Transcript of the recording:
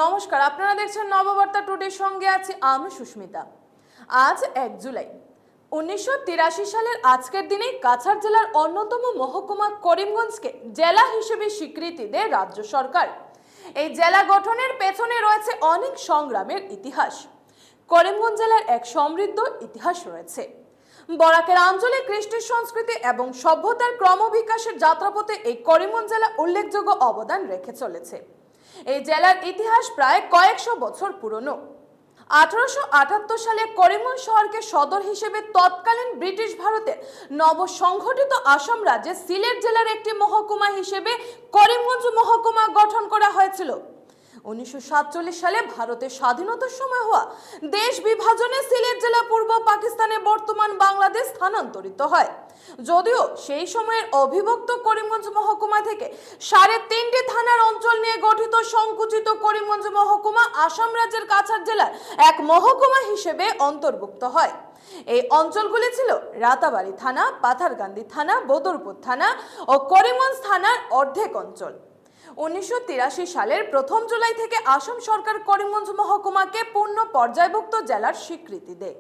নমস্কার, আপনারা দেখছেন নববার্তা টুডের সঙ্গে আছি আমি সুস্মিতা। আজ 1 জুলাই 1983 সালের আজকের দিনেই কাছাড় জেলার অন্যতম মহকুমা করিমগঞ্জকে জেলা হিসেবে স্বীকৃতি দেয় রাজ্য সরকার। এই জেলা গঠনের পেছনে রয়েছে অনেক সংগ্রামের ইতিহাস। করিমগঞ্জ জেলার এক সমৃদ্ধ ইতিহাস রয়েছে। বরাকের আঞ্চলিক কৃষ্টি সংস্কৃতি এবং সভ্যতার ক্রমবিকাশের যাত্রাপথে এই করিমগঞ্জ জেলা উল্লেখযোগ্য অবদান রেখে চলেছে। এই জেলার ইতিহাস প্রায় কয়েকশো বছর পুরনো। 1878 সালে করিমগঞ্জ শহরকে সদর হিসেবে তৎকালীন ব্রিটিশ ভারতের নবসংগঠিত আসাম রাজ্যের সিলেট জেলার একটি মহকুমা হিসেবে করিমগঞ্জ মহকুমা গঠন করা হয়েছিল। 1947 সালে ভারতের স্বাধীনতার সময় হওয়া দেশ বিভাজনে সিলেট জেলা পূর্ব পাকিস্তানে বর্তমান বাংলাদেশ স্থানান্তরিত হয়। যদিও সেই সময়ের অবিভক্ত করিমগঞ্জ মহকুমা থেকে 3.5টি থানার অঞ্চল নিয়ে গঠিত সংকুচিত করিমগঞ্জ মহকুমা আসাম রাজ্যের কাছাড় জেলার এক মহকুমা হিসেবে অন্তর্ভুক্ত হয়। এই অঞ্চলগুলি ছিল রাতাবাড়ি থানা, পাথারকান্দি থানা, বদরপুর থানা ও করিমগঞ্জ থানার অর্ধেক অঞ্চল। 1983 সালের 1 জুলাই থেকে আসাম সরকার করিমগঞ্জ মহকুমাকে পূর্ণ পর্যায়ভুক্ত জেলার স্বীকৃতি দেয়।